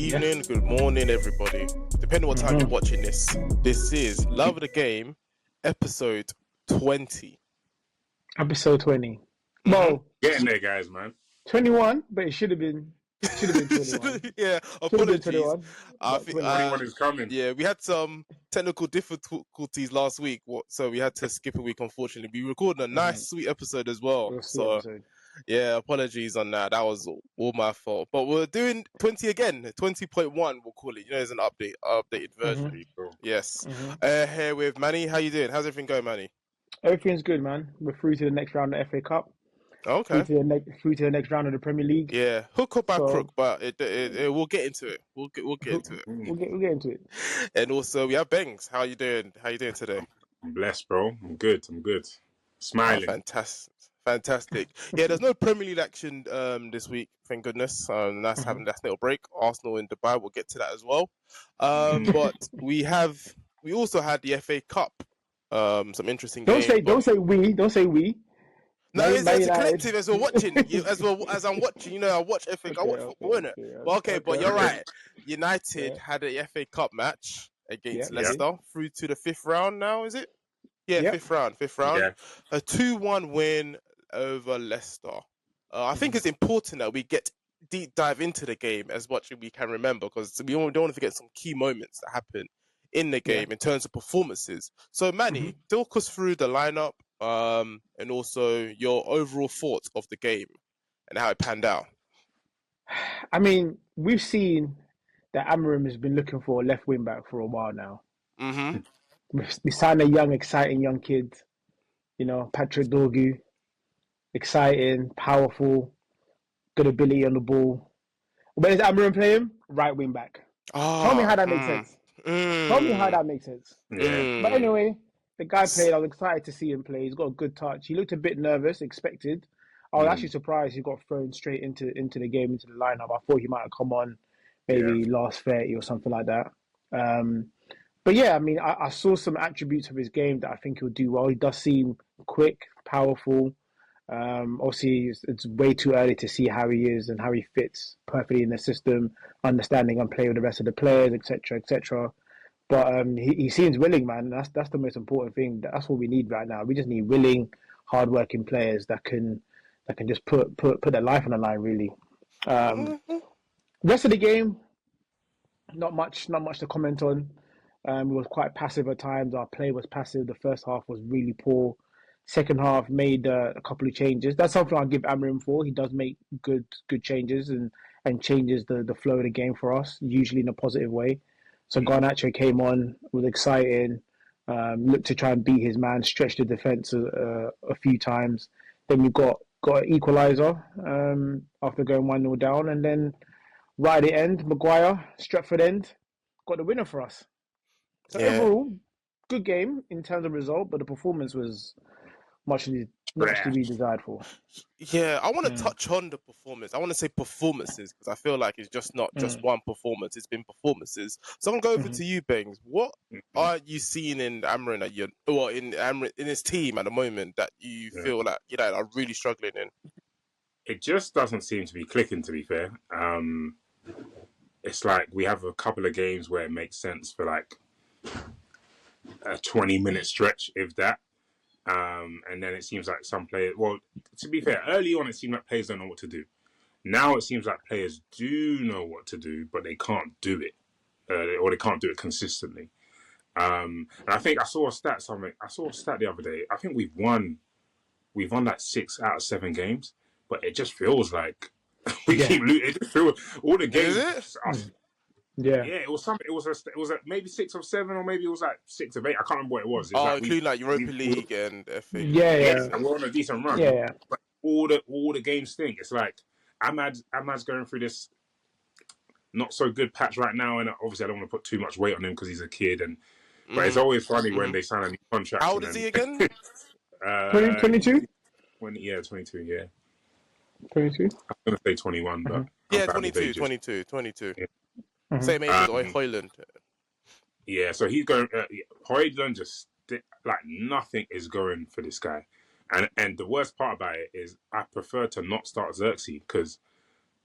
evening, good morning, everybody. Depending on what time you're watching this. This is Love of the Game, episode 20. Episode 20. Well, getting there, guys, man. 21, but it should have been 21. Yeah, apologies. I think 21 is coming. Yeah, we had some technical difficulties last week, so we had to skip a week, unfortunately. We recorded a nice, sweet episode as well. Yeah, apologies on that. That was all my fault. But we're doing 20 again. 20.1, we'll call it. You know, it's an updated version. Yes. Here with Manny. How you doing? How's everything going, Manny? Everything's good, man. We're through to the next round of the FA Cup. Okay. Through to the next round of the Premier League. Yeah, hook or by crook, but we'll get into it. We'll get into it. We'll get into it. And also, we have Bengs. How you doing? How you doing today? I'm blessed, bro. I'm good. Smiling. Oh, fantastic. Yeah, there's no Premier League action this week, thank goodness. Nice having that little break. Arsenal in Dubai, we'll get to that as well. But we also had the FA Cup. Some interesting games. Don't say we. No, it's a collective as we're watching. As I'm watching, you know, I watch FA Cup. I watch football, innit? But you're right. United had a FA Cup match against Leicester through to the fifth round now, is it? Yeah, fifth round. Yeah. A 2-1 win over Leicester. I think it's important that we get deep dive into the game as much as we can remember, because we don't want to forget some key moments that happen in the game in terms of performances. So, Manny, talk us through the lineup and also your overall thoughts of the game and how it panned out. I mean, we've seen that Amorim has been looking for a left wing back for a while now. We signed a young, exciting young kid, you know, Patrick Dorgu. Exciting, powerful, good ability on the ball. Where does Amorim play him? Right wing back. Tell me how that makes sense. Tell me how that makes sense. But anyway, the guy played. I was excited to see him play. He's got a good touch. He looked a bit nervous, expected. I was actually surprised he got thrown straight into the game, into the lineup. I thought he might have come on maybe last 30 or something like that. But yeah, I mean, I saw some attributes of his game that I think he'll do well. He does seem quick, powerful. Obviously, it's way too early to see how he is and how he fits perfectly in the system, understanding and playing with the rest of the players, etc., etc. But he seems willing, man. That's the most important thing. That's what we need right now. We just need willing, hardworking players that can just put their life on the line, really. Rest of the game, not much to comment on. It was quite passive at times. Our play was passive. The first half was really poor. Second half made a couple of changes. That's something I'll give Amorim for. He does make good changes and changes the flow of the game for us, usually in a positive way. So Garnacho came on, was exciting, looked to try and beat his man, stretched the defence a few times. Then we got an equaliser after going 1-0 down. And then right at the end, Maguire, Stretford end, got the winner for us. So overall, good game in terms of result, but the performance was much to be desired for. Yeah, I want to touch on the performance. I want to say performances because I feel like it's just not just one performance. It's been performances. So I'm going to go over to you, Bengs. What are you seeing in Amorim in his team at the moment that you feel like are really struggling in? It just doesn't seem to be clicking. To be fair, it's like we have a couple of games where it makes sense for like a 20-minute stretch, if that. And then it seems like some players, well, to be fair, early on it seemed like players don't know what to do. Now it seems like players do know what to do, but they can't do it, or they can't do it consistently. And I think I saw a stat the other day. I think we've won like 6 out of 7 games, but it just feels like we keep losing. It just feels all the games. Is it? It was something. It was maybe 6 of 7, or maybe it was like 6 of 8. I can't remember what it was. Including like Europa League and FA. And we're on a decent run. Yeah. But all the games stink. It's like Ahmad's going through this not so good patch right now, and obviously I don't want to put too much weight on him because he's a kid. But it's always funny when they sign a new contract. How old is he again? 22. 22. Yeah. 22. I'm gonna say 21, but 22. Yeah. Same age as Højlund. Yeah, so he's going. Højlund just like nothing is going for this guy, and the worst part about it is I prefer to not start Xerxes because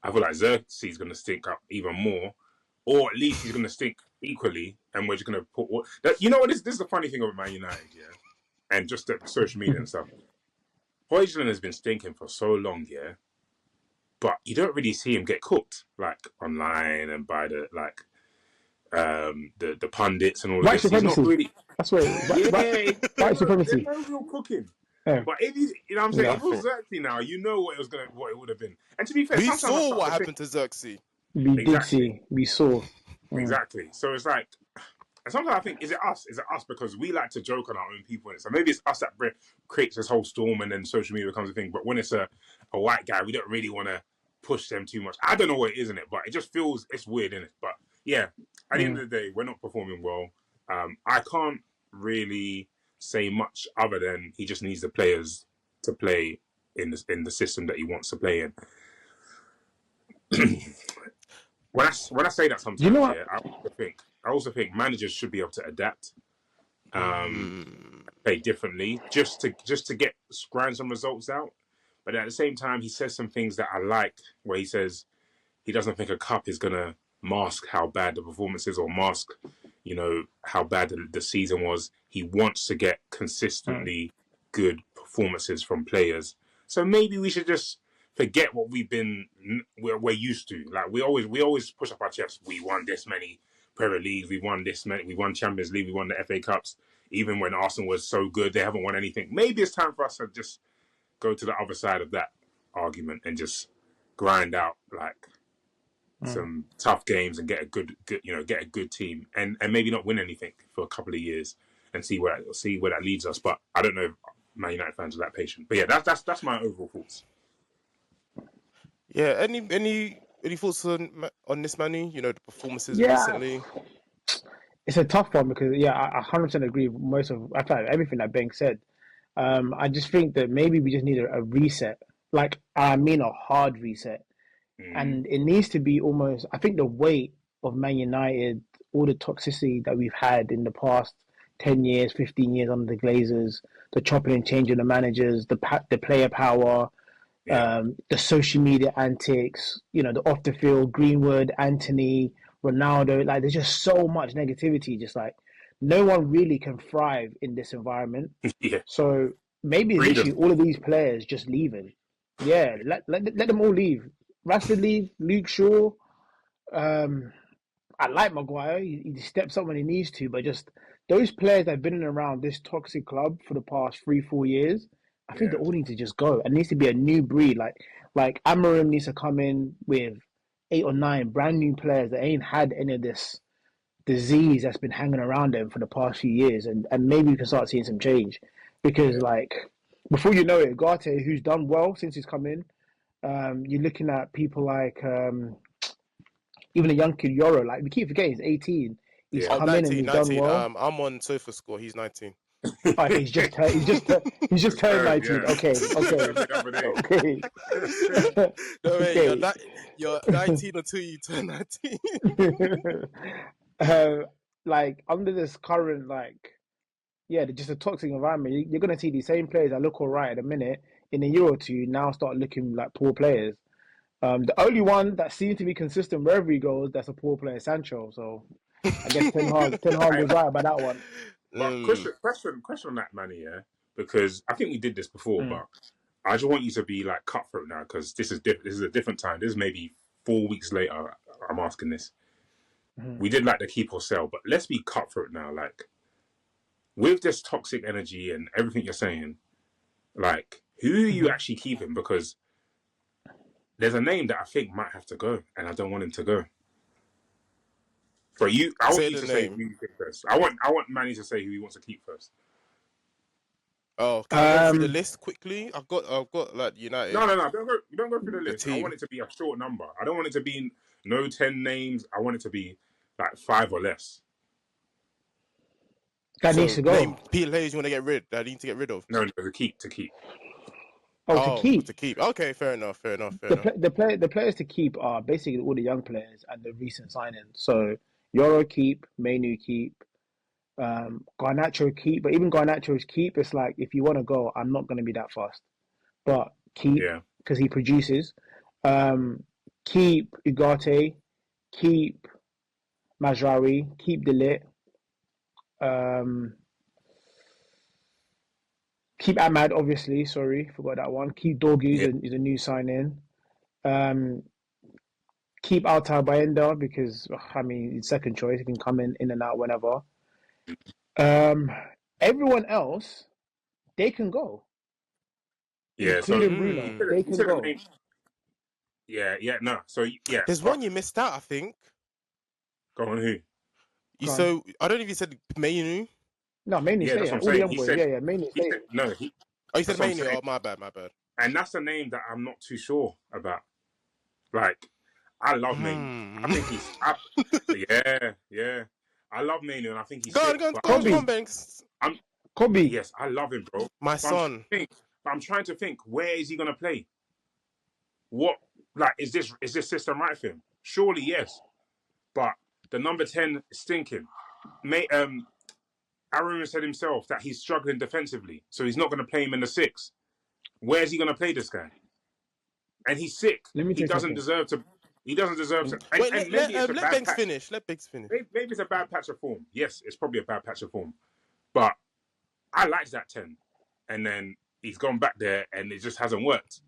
I feel like Xerxes is going to stink up even more or at least he's going to stink equally, and we're just going to put. You know what? This is the funny thing about Man United, yeah, and just the social media and stuff. Højlund has been stinking for so long, yeah, but you don't really see him get cooked like online and by the the pundits and all white of this. He's not really. That's right. White supremacy. There's no real cooking. Yeah. But if he's, you know what I'm saying, if it was Xerxes now, you know what it would have been. And to be fair, we saw what happened to Xerxes. We did see. We saw. Exactly. So it's like, and sometimes I think, is it us? Is it us because we like to joke on our own people? So maybe it's us that creates this whole storm and then social media becomes a thing. But when it's a white guy, we don't really want to push them too much. I don't know what it is in it, but it just feels, it's weird in it. But yeah, at the end of the day, we're not performing well. I can't really say much other than he just needs the players to play in the system that he wants to play in. When I say that sometimes, I also think managers should be able to adapt, play differently, just to grind some results out. But at the same time, he says some things that I like, where he says he doesn't think a cup is gonna mask how bad the performance is or mask, how bad the season was. He wants to get consistently good performances from players. So maybe we should just forget what we're used to. Like we always push up our chests. We won this many Premier Leagues. We won this many. We won Champions League. We won the FA Cups. Even when Arsenal was so good, they haven't won anything. Maybe it's time for us to just go to the other side of that argument and just grind out some tough games and get a good team and maybe not win anything for a couple of years and see where that leads us. But I don't know if Man United fans are that patient. But yeah, that's my overall thoughts. Yeah, any thoughts on this, Manu? The performances recently. It's a tough one because I 100% agree with most of everything that Ben said. I just think that maybe we just need a reset, a hard reset. And it needs to be almost, I think the weight of Man United, all the toxicity that we've had in the past 10 years, 15 years under the Glazers, the chopping and changing the managers, the player power, the social media antics, the off the field, Greenwood, Anthony, Ronaldo, there's just so much negativity, just no one really can thrive in this environment. So maybe literally all of these players just leaving. Yeah, let them all leave. Rashford leave, Luke Shaw. I like Maguire. He steps up when he needs to, but just those players that have been around this toxic club for the past 3-4 years, I think they all need to just go. It needs to be a new breed. Like Amorim needs to come in with 8 or 9 brand new players that ain't had any of this disease that's been hanging around them for the past few years, and maybe we can start seeing some change. Because before you know it, Ugarte, who's done well since he's come in, you're looking at people like even a young kid Yoro. We keep forgetting he's 18. He's come 19, in and he's 19. Done well. I'm on SofaScore. He's 19. He's just turned 19. Okay. No way, you're 19 until you turn 19. Under this current just a toxic environment, you're gonna see these same players that look alright at the minute, in a year or two now start looking like poor players. The only one that seems to be consistent wherever he goes, that's a poor player, Sancho. So I guess Ten Hag was right about that one. But question on that, Manny, because I think we did this before, but I just want you to be cutthroat now, because this is a different time. This is maybe 4 weeks later. I'm asking this. We did the keep or sell, but let's be cutthroat now. With this toxic energy and everything you're saying, who are you actually keeping? Because there's a name that I think might have to go, and I don't want him to go. But I want you to say who you think first. I want Manny to say who he wants to keep first. Oh, can I go through the list quickly? I've got United. No. Don't go through the list. I want it to be a short number. I don't want it to be no 10 names. I want it to be 5 or less. That needs to go. Players you want to get rid? That I need to get rid of? No, to keep. To keep. To keep. Okay, fair enough. The players to keep are basically all the young players and the recent signings. So Yoro keep, Mainu keep, Garnacho keep. But even Garnacho's keep, it's if you want to go, I'm not going to be that fast. But keep, because he produces. Keep Ugarte, keep Mazraoui, keep Delit, keep Ahmad, obviously. Sorry, forgot that one. Keep Dorgu, is a new sign-in. Keep Altay Bayenda because, I mean, it's second choice. He can come in and out whenever. Everyone else, they can go. Yeah, so including Bruno. They can go. No. So, yeah. There's one you missed out, I think. Go on, who? So, I don't know if you said Mainu. No, Mainoo stay. That's what I'm All the saying. young boys. Yeah, Mainoo stay. Oh, you said Mainu. Oh, my bad. And that's a name that I'm not too sure about. Like, I love Mainu. I think he's... yeah. I love Mainu, and I think he's... Go on, Banks. Kobe. Yes, I love him, bro. My son. I'm trying to think, where is he going to play? What... Like, is this system right for him? Surely, yes. But the number 10 is stinking. Aaron said himself that he's struggling defensively, so he's not going to play him in the 6. Where's he going to play this guy? And he's sick. He doesn't deserve to. He doesn't deserve to. Wait, let Banks finish. Let Banks finish. Maybe it's a bad patch of form. Yes, it's probably a bad patch of form. But I liked that 10. And then he's gone back there and it just hasn't worked.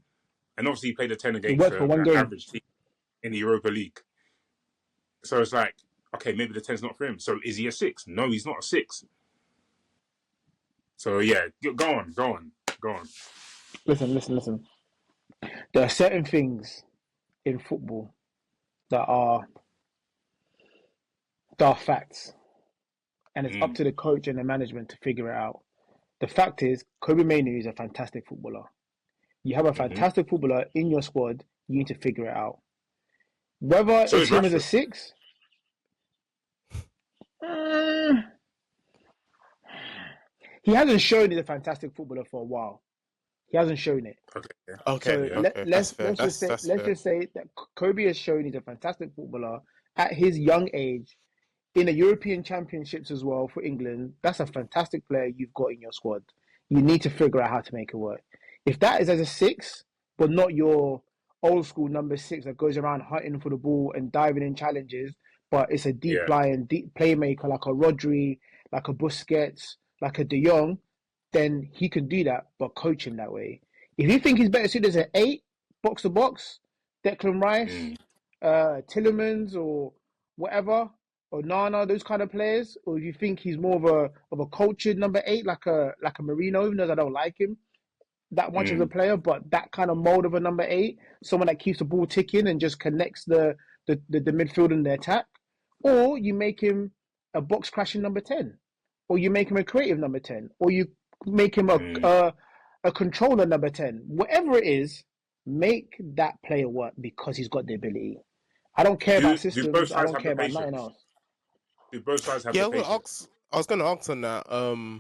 And obviously he played a 10 against an average team in the Europa League. So it's like, okay, maybe the 10's not for him. So is he a 6? No, he's not a 6. So yeah, go on. Listen. There are certain things in football that are facts. And it's up to the coach and the management to figure it out. The fact is, Kobe Mainoo is a fantastic footballer. You have a fantastic footballer in your squad, you need to figure it out. Whether it's him as a 6... he hasn't shown he's a fantastic footballer for a while. He hasn't shown it. Okay. So let's just say that Kobe has shown he's a fantastic footballer at his young age in the European Championships as well for England. That's a fantastic player you've got in your squad. You need to figure out how to make it work. If that is as a 6, but not your old school number 6 that goes around hunting for the ball and diving in challenges, but it's a deep lying, deep playmaker like a Rodri, like a Busquets, like a De Jong, then he can do that, but coach him that way. If you think he's better suited as an 8, box to box, Declan Rice, Tillemans or whatever, or Nana, those kind of players, or if you think he's more of a cultured number 8, like a Marino, even though I don't like him that much as a player, but that kind of mold of a number 8, someone that keeps the ball ticking and just connects the midfield and the attack, or you make him a box crashing number 10, or you make him a creative number 10, or you make him a controller number 10. Whatever it is, make that player work because he's got the ability. I don't care about systems. I don't care about nothing else. Do both sides have the patience? I was going to ask on that.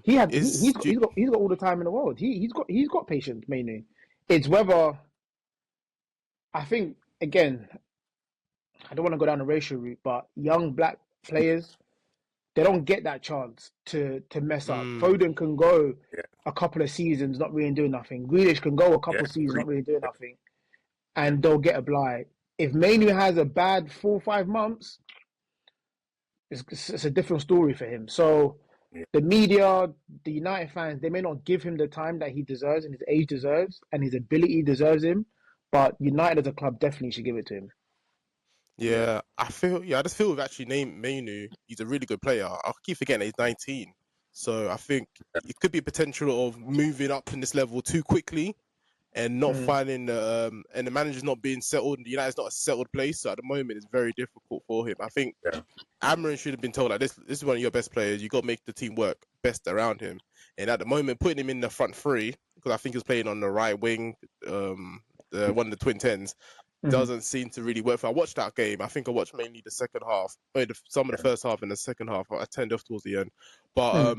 He's got all the time in the world. He's got patience mainly. It's whether, I think, again, I don't want to go down the racial route, but young black players, they don't get that chance to mess up. Foden can go a couple of seasons not really doing nothing. Grealish can go a couple of seasons not really doing nothing, and they'll get a blight. If Mainoo has a bad 4 or 5 months, it's a different story for him. So the media, the United fans, they may not give him the time that he deserves and his age deserves and his ability deserves him, but United as a club definitely should give it to him. Yeah, I just feel with actually Mainu, he's a really good player. I keep forgetting that he's 19. So I think it could be a potential of moving up in this level too quickly and not finding and the manager's not being settled, and the United's not a settled place. So at the moment it's very difficult for him. I think Amarin should have been told, like, this is one of your best players, you gotta make the team work best around him. And at the moment putting him in the front 3, because I think he's playing on the right wing, one of the twin 10s, doesn't seem to really work. I watched that game. I think I watched mainly the second half, some of the first half and the second half. I turned off towards the end, but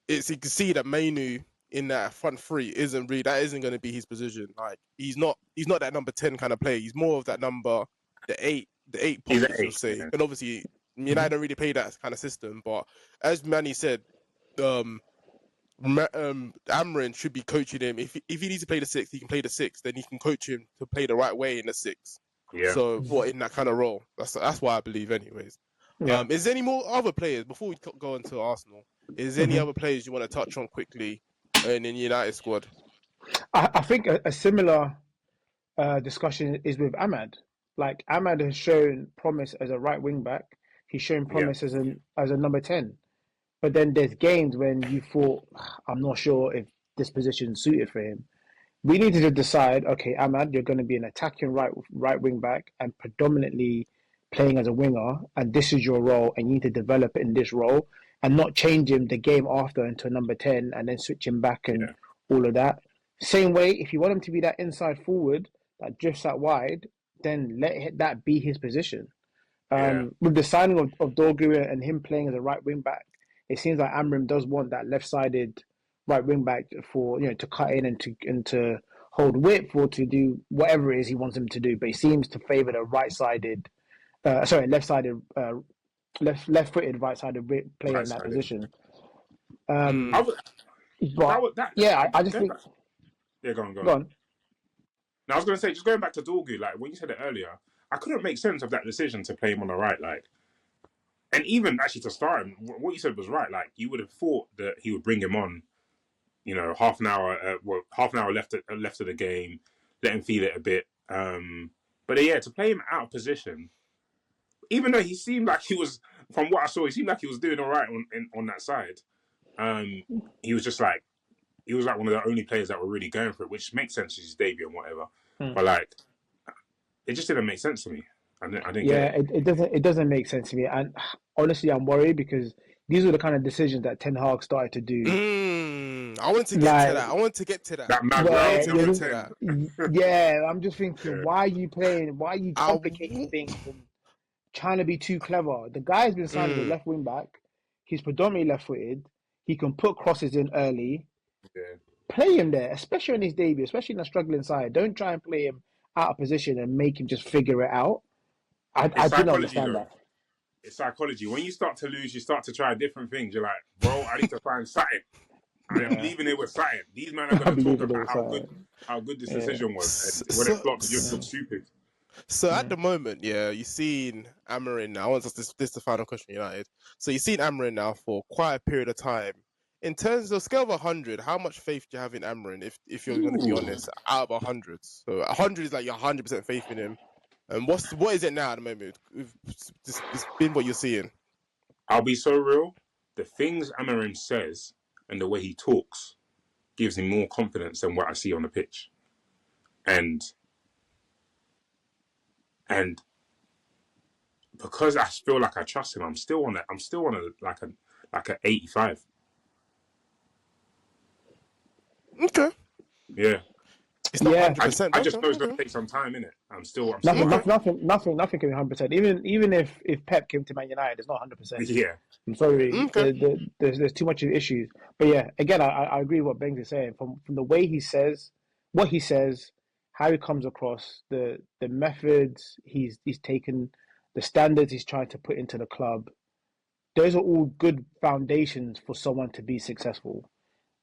you can see that Mainu in that front 3 isn't going to be his position. Like he's not that number 10 kind of player. He's more of that number, the 8 position, say. And obviously, United don't really play that kind of system. But as Manny said, Amarin should be coaching him. If he needs to play the 6, he can play the 6. Then he can coach him to play the right way in the 6. Yeah. So in that kind of role, that's why I believe, anyways. Yeah. Is there any more other players before we go into Arsenal? Is there any other players you want to touch on quickly in the United squad? I think a similar discussion is with Ahmad. Like Ahmad has shown promise as a right wing back. He's shown promise as a number 10. But then there's games when you thought, I'm not sure if this position suited for him. We needed to decide, okay, Ahmad, you're going to be an attacking right wing back and predominantly playing as a winger, and this is your role, and you need to develop in this role and not change him the game after into a number 10 and then switch him back and all of that. Same way, if you want him to be that inside forward that drifts out wide, then let that be his position. With the signing of Dorgu and him playing as a right wing back, it seems like Amram does want that left-sided right wing back for to cut in and to hold width or to do whatever it is he wants him to do. But he seems to favour the left-sided, left-footed right-sided player in that position. I just think. Yeah, go on. Go on. Now I was going to say, just going back to Dorgu, like when you said it earlier, I couldn't make sense of that decision to play him on the right, like. And even actually to start him, what you said was right. Like you would have thought that he would bring him on, half an hour left of the game, let him feel it a bit. But to play him out of position, even though he seemed like he was, from what I saw, he seemed like he was doing all right on that side. He was just like, he was like one of the only players that were really going for it, which makes sense. It's his debut and whatever. But like, it just didn't make sense to me. I didn't get it. It doesn't make sense to me, and honestly, I'm worried because these are the kind of decisions that Ten Hag started to do. I want to get to that. That Maguire. Yeah, I'm just thinking, why are you playing? Why are you complicating things and trying to be too clever? The guy's been signed as a left wing back. He's predominantly left-footed. He can put crosses in early. Yeah. Play him there, especially on his debut, especially in a struggling side. Don't try and play him out of position and make him just figure it out. I didn't understand that. It's psychology. When you start to lose, you start to try different things. You're like, bro, I need to find something. I'm leaving it with something. These men are going to talk about how good this decision was. And when it flops, you just look stupid. So at the moment, you've seen Amarin now. I want this is the final question, United. So you've seen Amarin now for quite a period of time. In terms of scale of 100, how much faith do you have in Amarin? If you're going to be honest, out of 100. So 100 is like you're 100% faith in him. And what is it now at the moment? It's been what you're seeing. I'll be so real. The things Amarin says and the way he talks gives him more confidence than what I see on the pitch. And because I feel like I trust him, I'm still on a 85. Okay. Yeah. It's not 100%. I just know it's going to take some time, innit? Nothing can be 100%. Even if Pep came to Man United, it's not 100%. Yeah. I'm sorry. Okay. There's too much issues. But yeah, again, I agree with what Bengs is saying. From the way he says, what he says, how he comes across, the methods he's taken, the standards he's trying to put into the club, those are all good foundations for someone to be successful.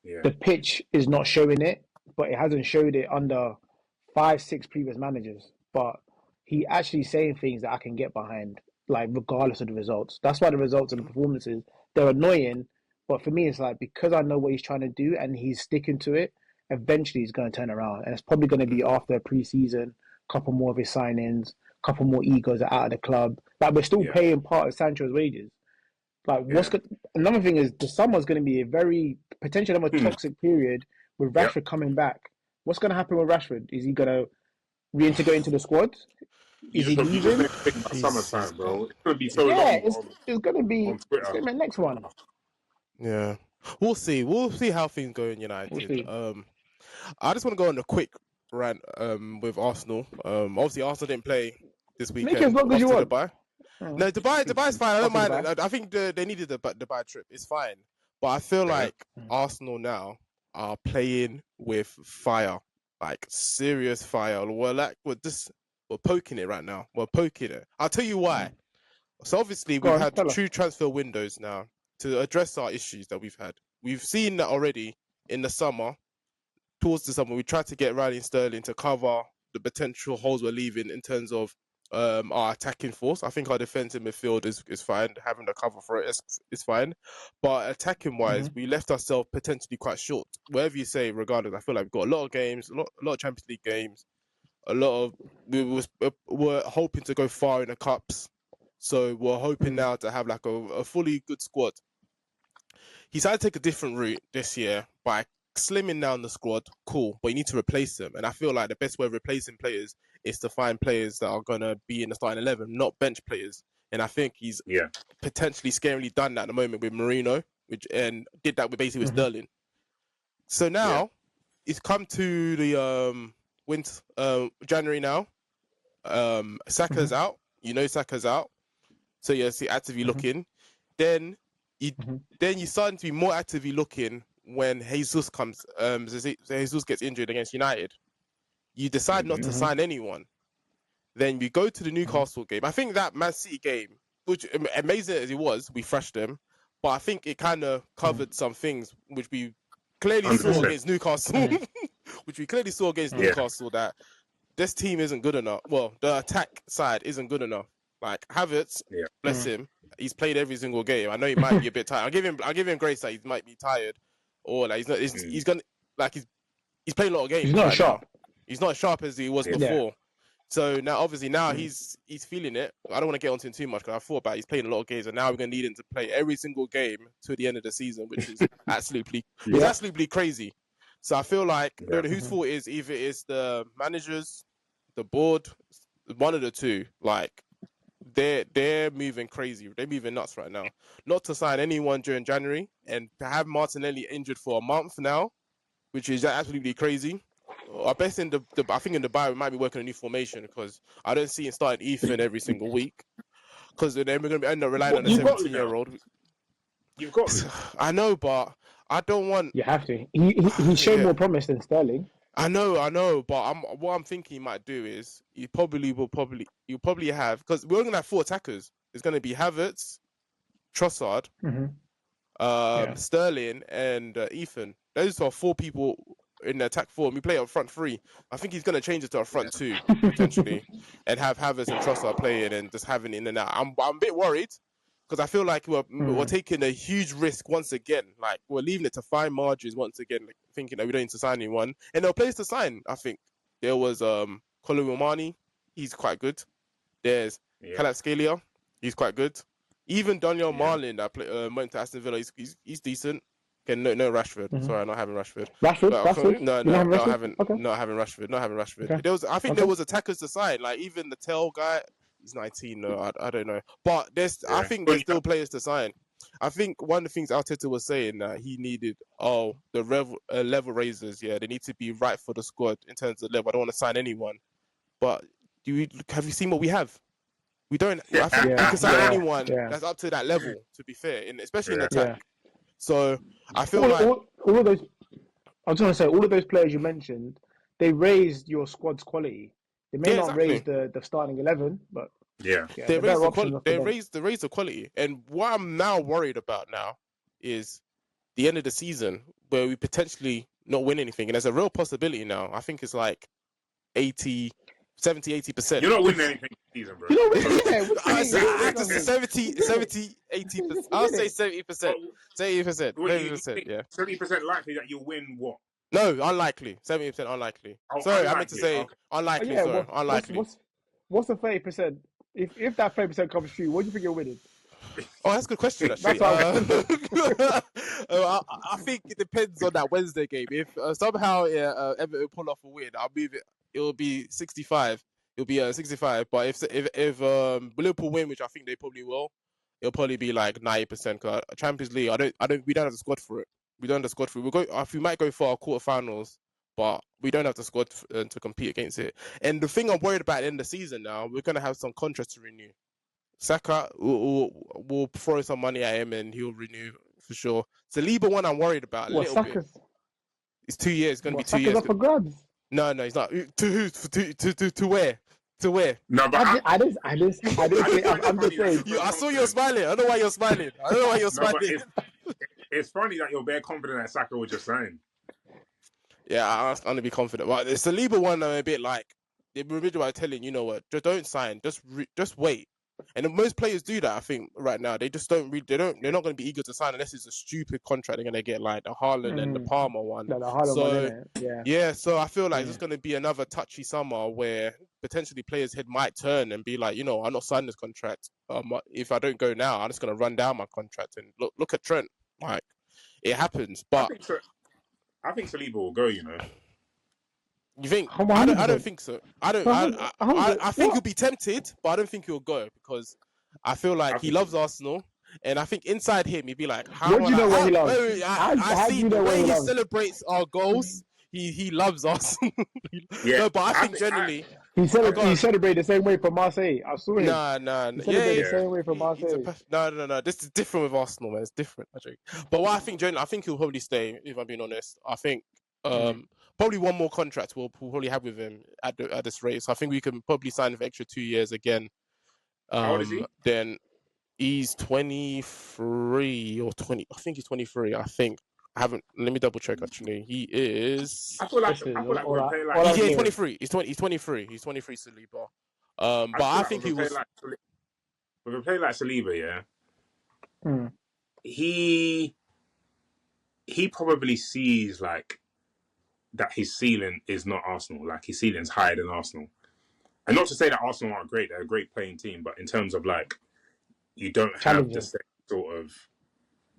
Yeah. The pitch is not showing it, but it hasn't showed it under 5-6 previous managers. But he actually saying things that I can get behind, like regardless of the results. That's why the results and the performances, they're annoying. But for me, it's like, because I know what he's trying to do and he's sticking to it, eventually he's going to turn around. And it's probably going to be after a pre-season, a couple more of his signings, a couple more egos are out of the club. Like, we're still paying part of Sancho's wages. Like, another thing is the summer's going to be a very potentially another toxic period with Rashford coming back. What's going to happen with Rashford? Is he going to reintegrate into the squad? Is he leaving? Summertime, bro. It's going to be so long. It's going to be the next one. Yeah, we'll see. We'll see how things go in United. I just want to go on a quick rant with Arsenal. Obviously, Arsenal didn't play this weekend. Make it as long as you want. Dubai. No, Dubai's fine. I don't mind. I think they needed the Dubai trip. It's fine. But I feel like Arsenal now are playing with fire, like serious fire. We're poking it right now. We're poking it. I'll tell you why. So obviously we've had true transfer windows now to address our issues that we've had. We've seen that already in the summer. Towards the summer, we tried to get Riley and Sterling to cover the potential holes we're leaving in terms of our attacking force. I think our defensive midfield is fine. Having the cover for it is fine. But attacking wise, we left ourselves potentially quite short. Whatever you say, regardless, I feel like we've got a lot of games, a lot of Champions League games, we're hoping to go far in the cups. So we're hoping now to have like a fully good squad. He's had to take a different route this year by slimming down the squad, cool, but you need to replace them. And I feel like the best way of replacing players is to find players that are going to be in the starting 11, not bench players. And I think he's potentially scarily done that at the moment with Marino, and did that with Sterling. So now it's come to the January now. Saka's out. You know Saka's out. So you're actively looking. Then you starting to be more actively looking when Jesus comes. Jesus gets injured against United. You decide not to sign anyone. Then you go to the Newcastle game. I think that Man City game, which amazing as it was, we thrashed them. But I think it kind of covered some things which we clearly saw against Newcastle. Which we clearly saw against Newcastle, that this team isn't good enough. Well, the attack side isn't good enough. Like Havertz, bless him, he's played every single game. I know he might be a bit tired. I'll give him grace that he might be tired, or like he's not. He's gonna like he's playing a lot of games. He's not sharp. He's not as sharp as he was before. So now, obviously, he's feeling it. I don't want to get onto him too much because I thought about he's playing a lot of games, and now we're gonna need him to play every single game to the end of the season, which is absolutely crazy. So I feel like whose fault is either it's the managers, the board, one of the two. Like they're moving crazy. They're moving nuts right now. Not to sign anyone during January and to have Martinelli injured for a month now, which is absolutely crazy. I bet I think in Dubai we might be working a new formation because I don't see him starting Ethan every single week. Because then we're going to end up relying on a 17-year-old. You've got to. I know, but I don't want. You have to. He showed more promise than Sterling. I know, but what I'm thinking he might do is you'll probably have, because we're going to have 4 attackers. It's going to be Havertz, Trossard, Sterling, and Ethan. Those are 4 people in the attack 4. We play up front 3. I think he's going to change it to a front 2 potentially, and have Havertz and Trossard playing and just having in and out. I'm a bit worried. Because I feel like we're taking a huge risk once again. Like, we're leaving it to fine margins once again, like, thinking that we don't need to sign anyone. And there are players to sign, I think. There was Kolumani, he's quite good. There's Kvaratskhelia, he's quite good. Even Daniel Marlin that went to Aston Villa, he's decent. Okay, no Rashford. Sorry, not having Rashford. Rashford? No, not having Rashford. Okay. I think there was attackers to sign, like even the Tell guy. He's 19, no, I don't know. But I think there's still players to sign. I think one of the things Arteta was saying that he needed, the level raisers, they need to be right for the squad in terms of level. I don't want to sign anyone. But have you seen what we have? We don't. I think we can sign anyone that's up to that level, to be fair, especially in attack. So I feel all of those. I was going to say, all of those players you mentioned, they raised your squad's quality. They may not raise the starting 11, but they raise the quality. And what I'm now worried about now is the end of the season where we potentially not win anything. And there's a real possibility now. I think it's like 70, 80%. You're not winning anything this season, bro. You know what? 70, 80%. I'll say 70%. 70%. 70% likely that you'll win what? No, unlikely. 70% unlikely. Sorry, I meant to say unlikely. Unlikely. What's the 30%? If that 30% comes true, what do you think you're winning? Oh, that's a good question, actually. I think it depends on that Wednesday game. If somehow Everton pull off a win, I'll move it. It'll be 65. It'll be 65. But if Liverpool win, which I think they probably will, it'll probably be like 90%. Cause Champions League, we don't have the squad for it. We don't have the squad for it. We might go for our quarterfinals, but we don't have the squad to compete against it. And the thing I'm worried about at the end of the season now, we're going to have some contracts to renew. Saka, we'll throw some money at him and he'll renew for sure. Saliba one I'm worried about a little bit. It's 2 years. It's going to be 2 years. Saka's up for grabs. No, he's not. To who? To where? To where? No, but I didn't say. I'm just saying. I saw you smiling. I don't know why you're smiling. It's funny that you're very confident that Saka was just saying. Yeah, I'm going to be confident. But the Saliba one, I'm a bit like, Madrid are telling you know what, just don't sign, just wait. And most players do that. I think right now they just don't really. They're not going to be eager to sign unless it's a stupid contract they're going to get, like the Haaland and the Palmer one. The Haaland one, innit? Yeah. So I feel like it's going to be another touchy summer where potentially players' head might turn and be like, you know, I'm not signing this contract. If I don't go now, I'm just going to run down my contract. And look at Trent. Like it happens, but I think Saliba will go. You know. You think? I don't think so. I think he'll be tempted, but I don't think he'll go because I feel like he loves Arsenal, and I think inside him he'd be like, "How do you know what he loves?" I see the way he celebrates our goals. He loves Arsenal. No, but I think generally he celebrated the same way for Marseille. I saw him. Nah. He celebrated the same way for Marseille. No. This is different with Arsenal, man. It's different. But what I think generally, I think he'll probably stay. If I'm being honest, I think. Probably one more contract we'll probably have with him at this rate. So I think we can probably sign him for extra 2 years again. How old is he? Then he's 23 or 20. I think he's 23. I think. I haven't. Let me double check. Actually, he is. I feel like we're playing like. He's 23. He's 23. He's 23. Saliba. But I think he was. With a player like Saliba, yeah. He probably sees like. That his ceiling is not Arsenal. Like his ceiling's higher than Arsenal. And not to say that Arsenal aren't great, they're a great playing team, but in terms of like, you don't have the same sort of,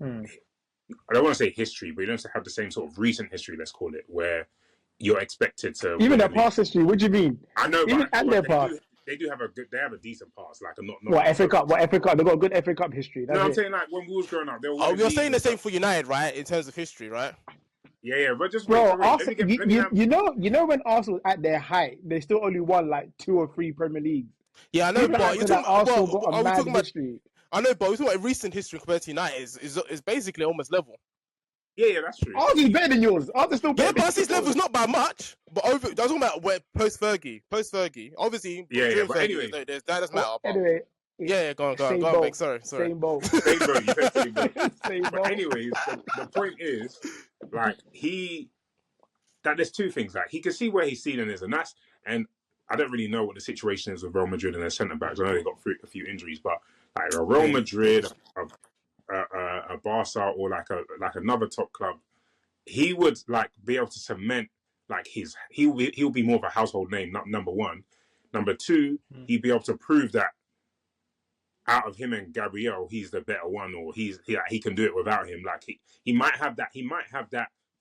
I don't want to say history, but you don't have the same sort of recent history, let's call it, where you're expected to. Even their past history, what do you mean? I know, even but their past. They have a decent past, like not what FA Cup? What FA Cup? They got a good FA Cup history. No, I'm saying like when we was growing up, they were. You're saying the same for United, right? In terms of history, right? Yeah, but just Arsenal, you know when Arsenal at their height, they still only won like 2 or 3 Premier Leagues. Yeah, I know, but you're talking Arsenal got a mad history. I know, but we're talking about recent history compared to United is basically almost level. Yeah, that's true. Arsenal's better than yours. Arsenal's still better. Yeah, but his level's not by much. But I was talking about post Fergie, obviously. Yeah, but anyway, that doesn't matter. Anyway. Yeah, go on, Mike. Sorry. Same boat. Same boat. You said same boat. But anyways, the point is, like that there's 2 things. Like he can see where his ceiling is, and I don't really know what the situation is with Real Madrid and their centre backs. I know they got a few injuries, but like a Real Madrid, a Barca, or like another top club, he would like be able to cement like he'll be more of a household name. Not number 1, number 2, he'd be able to prove that. Out of him and Gabriel, he's the better one, or he can do it without him. Like he might have that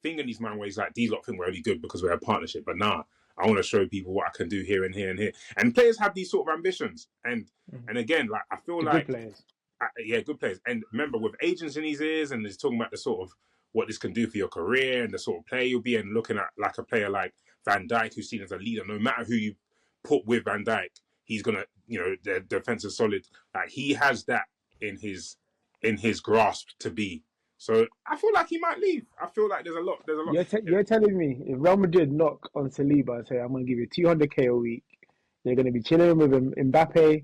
thing in his mind where he's like, these lot think we're only good because we're a partnership. But nah, I want to show people what I can do here and here and here. And players have these sort of ambitions. And again, like I feel like good players. Good players. And remember, with agents in his ears, and he's talking about the sort of what this can do for your career and the sort of player you'll be, and looking at like a player like Van Dijk, who's seen as a leader. No matter who you put with Van Dijk, he's gonna, the defense is solid. Like he has that in his grasp to be. So I feel like he might leave. I feel like there's a lot. You're telling me if Real Madrid knock on Saliba and say, "I'm going to give you 200k a week," you're going to be chilling with Mbappe,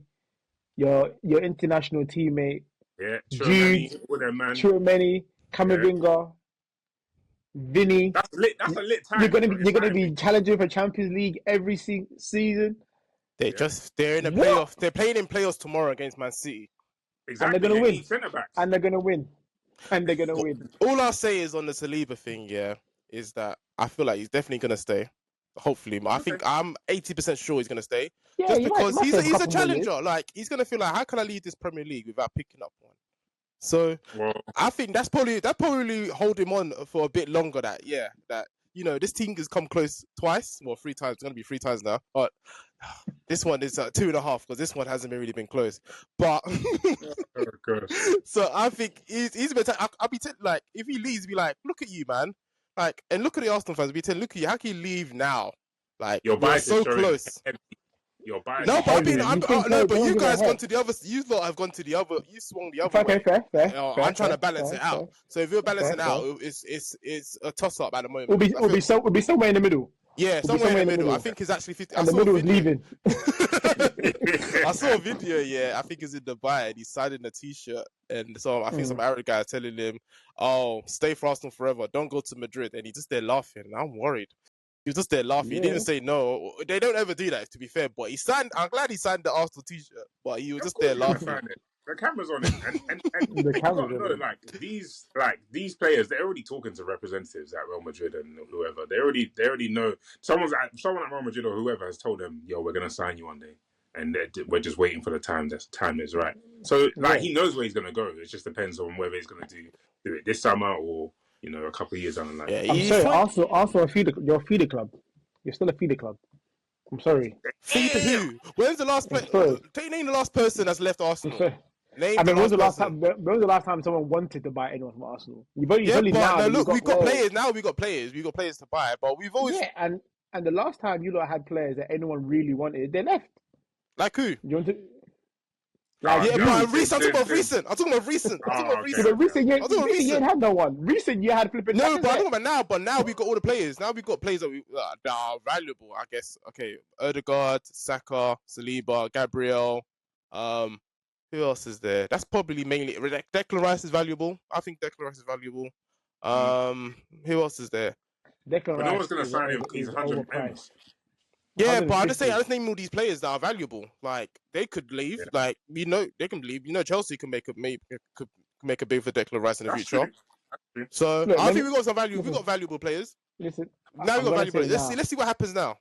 your international teammate, Jude, Tchouaméni, Camavinga, Vinny. That's a lit time. You're going to be challenging for Champions League every season. They're in the playoffs. They're playing in playoffs tomorrow against Man City. Exactly. And they're going to win. And they're going to win. All I'll say is on the Saliba thing, is that I feel like he's definitely going to stay. Hopefully. I think I'm 80% sure he's going to stay. Yeah, just because he's a challenger. Like, he's going to feel like, how can I leave this Premier League without picking up one? So, I think that's probably hold him on for a bit longer. This team has come close twice. Well, 3 times. It's going to be 3 times now. But this one is 2.5 because this one hasn't really been close. But so I think he's better. I'll be like, if he leaves, be like, look at you, man. Like, and look at the Arsenal fans. Be telling, look at you. How can you leave now? Like, you're so close. You're biased. No, but but you guys gone to the other. You lot have gone to the other. You swung the other way. Fair. I'm trying to balance it out. So if you're balancing out, it's a toss up at the moment. We'll be somewhere in the middle. Yeah, somewhere in the middle. I think it's actually 50. And the middle is leaving. I saw a video. I think it's in Dubai, and he's signing a T-shirt, and so I think some Arab guy telling him, "Oh, stay for Arsenal forever. Don't go to Madrid," and he's just there laughing. I'm worried. He was just there laughing. He didn't say no. They don't ever do that, to be fair. But he signed. I'm glad he signed the Arsenal T-shirt. But he was just there laughing. The camera's on him, and the you got to know, like these players, they're already talking to representatives at Real Madrid and whoever. They already know someone at Real Madrid or whoever has told them, "Yo, we're gonna sign you one day," and we're just waiting for the time is right. So he knows where he's gonna go. It just depends on whether he's gonna do it this summer or a couple of years down the line. Yeah, I'm sorry, Arsenal, you're a feeder club. You're still a feeder club. I'm sorry. Feeder who? When's the last name the last person that's left Arsenal? When was the last time someone wanted to buy anyone from Arsenal? We've got players now. We got players to buy, but we've always and the last time you lot had players that anyone really wanted, they left. Like who? You want to? But I'm talking about recent. But recent, you ain't had no one. Recent, you had flipping. No, but I'm talking about now. But now we got all the players. Now we got players that are valuable. I guess. Okay, Odegaard, Saka, Saliba, Gabriel. Who else is there? That's probably mainly Declan Rice is valuable. I think Declan Rice is valuable. Who else is there? Declan Rice. No one's gonna sign him. He's 100 pounds. Yeah, but I just name all these players that are valuable. Like they could leave. Yeah. Like they can leave. Chelsea can make a bid for Declan Rice in the future. So look, I think we got some value. We got valuable players. Listen, now we got valuable players. Let's see what happens now.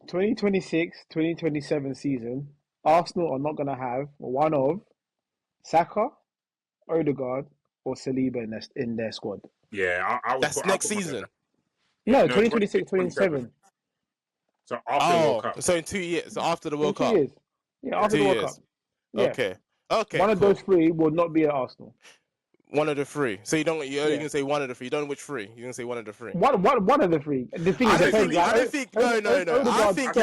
2026-2027 season. Arsenal are not going to have one of Saka, Odegaard, or Saliba in their squad. Yeah, that's next season. No, 2026-2027. So after the World Cup. So in 2 years, so after the World Cup. 2 years. Yeah, after the World Cup. Yeah. Okay. One of those three will not be at Arsenal. One of the three. So you're only going to say one of the three. You don't know which three. You're going to say one of the three. One of the three. The thing I is, don't think. No. I think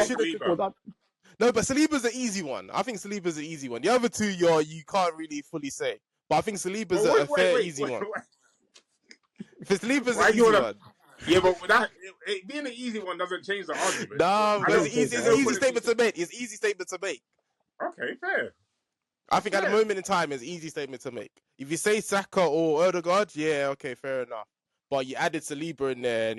no, but Saliba's an easy one. I think Saliba's an easy one. The other two, you can't really fully say. But I think Saliba's a fair easy one. Saliba's an easy one. Yeah, but being an easy one doesn't change the argument. No, it's an easy statement to make. It's an easy statement to make. Okay, fair. I think at the moment in time, it's an easy statement to make. If you say Saka or Odegaard, yeah, okay, fair enough. But you added Saliba in there,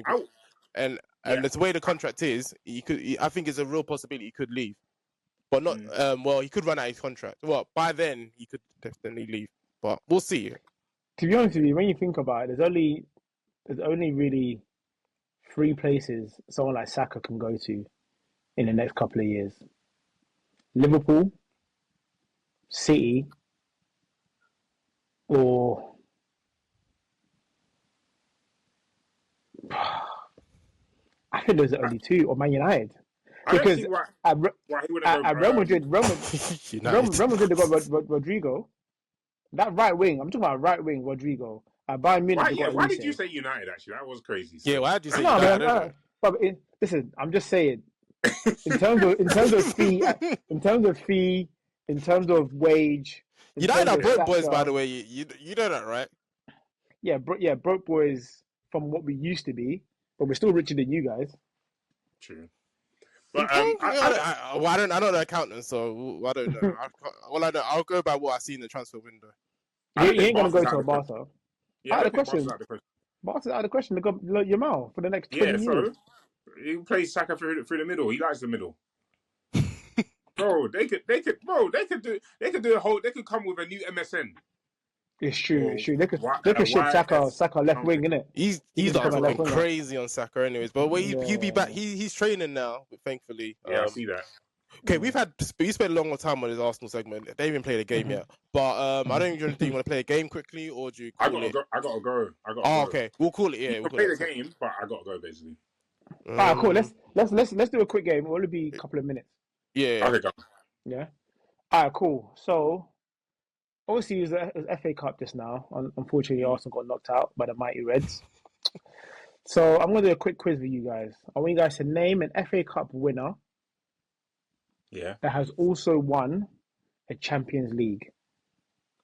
and the way the contract is, I think it's a real possibility he could leave. But not, he could run out his contract. Well, by then, he could definitely leave. But we'll see. To be honest with you, when you think about it, there's only really 3 places someone like Saka can go to in the next couple of years. Liverpool, City, or I think those are only 2, or Man United. Because at Real Madrid, they got Rodrigo. That right wing, I'm talking about right wing Rodrigo. At Bayern Munich, why did you say United? Actually, that was crazy. So. Yeah, why did you say United? But listen, I'm just saying. In terms of fee, in terms of wage. United are broke boys, by the way. You know that, right? Yeah, broke boys from what we used to be, but we're still richer than you guys. True. But I don't know the accountant, so I don't know. I'll go by what I see in the transfer window. He ain't gonna go to a Barca. Yeah, out of the question. Barca's out of the question. They got Yamal for the next 20 years. He plays Saka through the middle. He likes the middle. Bro, they could come with a new MSN. It's true. They could ship Saka left wing, innit? He's like going crazy on Saka, anyways. But he'll be back. He's training now, thankfully. Yeah, I see that. Okay, we spent a long time on this Arsenal segment. They haven't played a game yet. But I don't even think you want to play a game quickly, or do you call it? I gotta go. Okay. We'll call it. Yeah, we'll play the game, but I gotta go basically. Alright, cool. Let's do a quick game. It'll only be a couple of minutes. Yeah. Okay, go. Yeah. Alright, cool. So obviously it was FA Cup just now. Unfortunately, Arsenal got knocked out by the mighty Reds. So I'm gonna do a quick quiz with you guys. I want you guys to name an FA Cup winner. Yeah. That has also won a Champions League.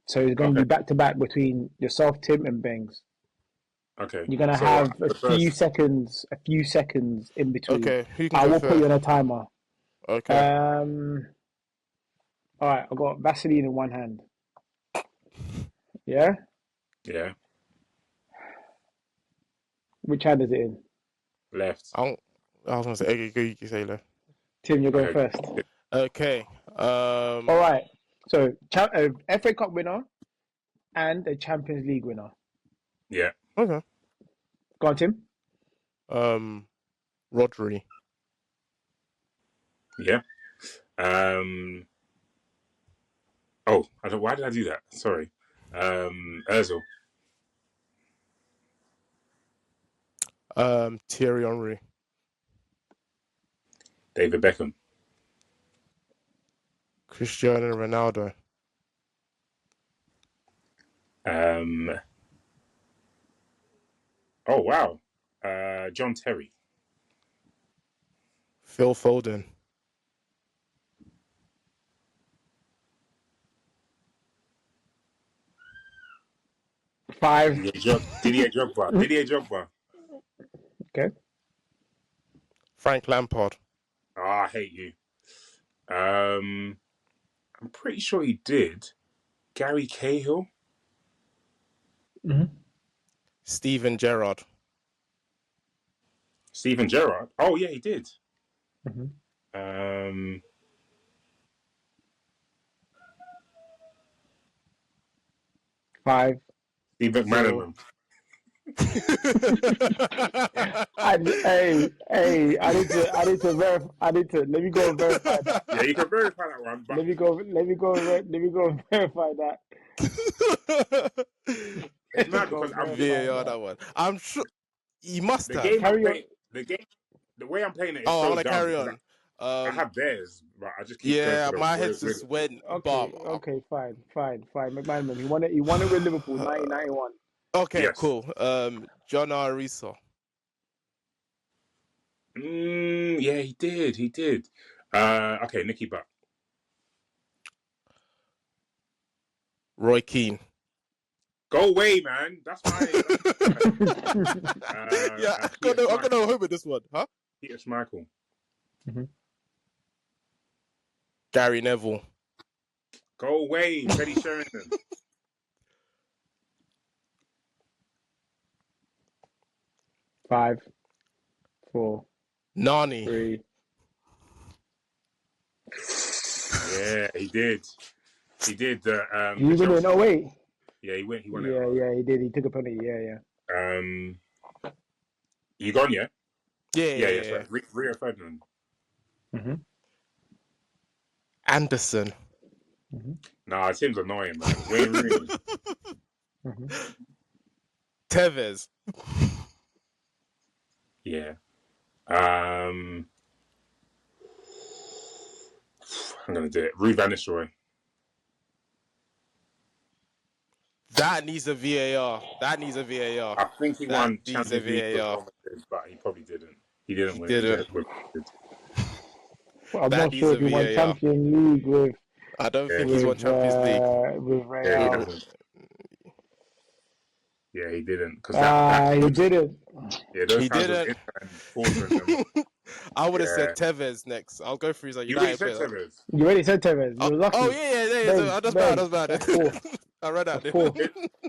So it's going to be back to back between yourself, Tim, and Bengs. Okay. You're going to have a few seconds in between. Okay. I will put you on a timer. Okay. All right. I've got Vaseline in one hand. Yeah? Yeah. Which hand is it in? Left. I was gonna say, you can say that. Tim, you're going first. Okay. All right. So, FA Cup winner and a Champions League winner. Yeah. Okay. Go on, Tim. Rodri. Yeah. Why did I do that? Sorry. Ozil. Thierry Henry. David Beckham. Cristiano Ronaldo. Oh wow. John Terry. Phil Foden. Five. Didier Drogba. Okay. Frank Lampard. Oh, I hate you. I'm pretty sure he did. Gary Cahill. Mm-hmm. Steven Gerrard. Steven Gerrard. Oh yeah, he did. Mm-hmm. Five. Steve McManaman. I need to let me go and verify that. Yeah, you can verify that one. But... Let me go and verify that. It's mad because I'm VAR that one. I'm sure you must have. The way I'm playing it is I so want to dumb. carry on. I have theirs, but I just keep my head just went. Okay, fine. McManaman, he won it with Liverpool, 1991. Okay, yes. Cool. John Arisa. Yeah, he did. Okay, Nicky Butt. Roy Keane. Go away, man. That's my. I'm gonna home with this one, huh? Peter Schmeichel. Mm-hmm. Gary Neville. Go away, Freddie Sheringham. Five, 4, Nani. 3. Yeah, he did. He did. You win it? No, wait. Yeah, he won it. Yeah, he did. He took a penalty. Yeah. You gone? Yeah. Yeah. Sorry. Rio Ferdinand. Mm-hmm. Anderson. Mm-hmm. Nah, it seems annoying, man. Wayne Rooney. Mm-hmm. Tevez. Yeah. I'm gonna do it. Rue Van Nistelrooy. That needs a VAR. I think he won Champions League performances, but he probably didn't. He didn't win. Well, I'm not sure if he won Champions League with. I don't think he's won Champions League with Real. Yeah, he didn't. He didn't. Yeah, he didn't. I would have said Tevez next. I'll go through his. You already said Tevez. You already said Tevez. You were lucky. Oh yeah. That's bad. I read that.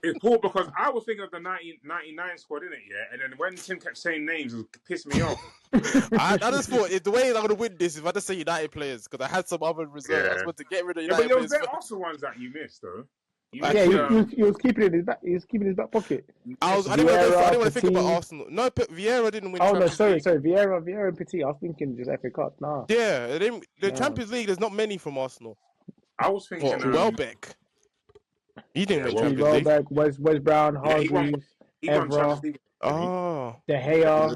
It's poor because I was thinking of the 1999 squad, innit? Yeah, and then when Tim kept saying names, it pissed me off. I just thought the way I'm gonna win this is if I just say United players because I had some other reserves. I was going to get rid of United players. But there are also ones that you missed though. He was keeping it in his back. He was keeping his back pocket. I didn't want to think about Arsenal. No, Vieira didn't win. Sorry. Vieira and Petit. I was thinking just FA Cup. Nah. Yeah, the Champions League. There's not many from Arsenal. I was thinking Welbeck. He didn't win Champions League. Welbeck, West Brown, Hargreaves, Evra. Oh, De Gea.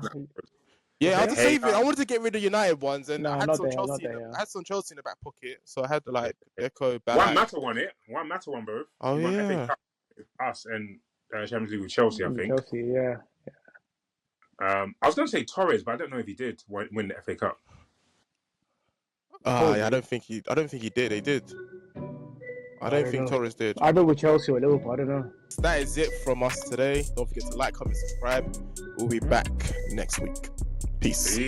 Yeah, I was just saying. I wanted to get rid of United ones, and I had some Chelsea. I had some Chelsea in the back pocket, so I had to Echo. One Matter won both. Oh yeah. Us and Champions League with Chelsea, I think. Chelsea, yeah. I was going to say Torres, but I don't know if he did win the FA Cup. I don't think he did. He did. I don't think Torres did. I know with Chelsea or Liverpool. I don't know. That is it from us today. Don't forget to like, comment, subscribe. We'll be back next week. Peace.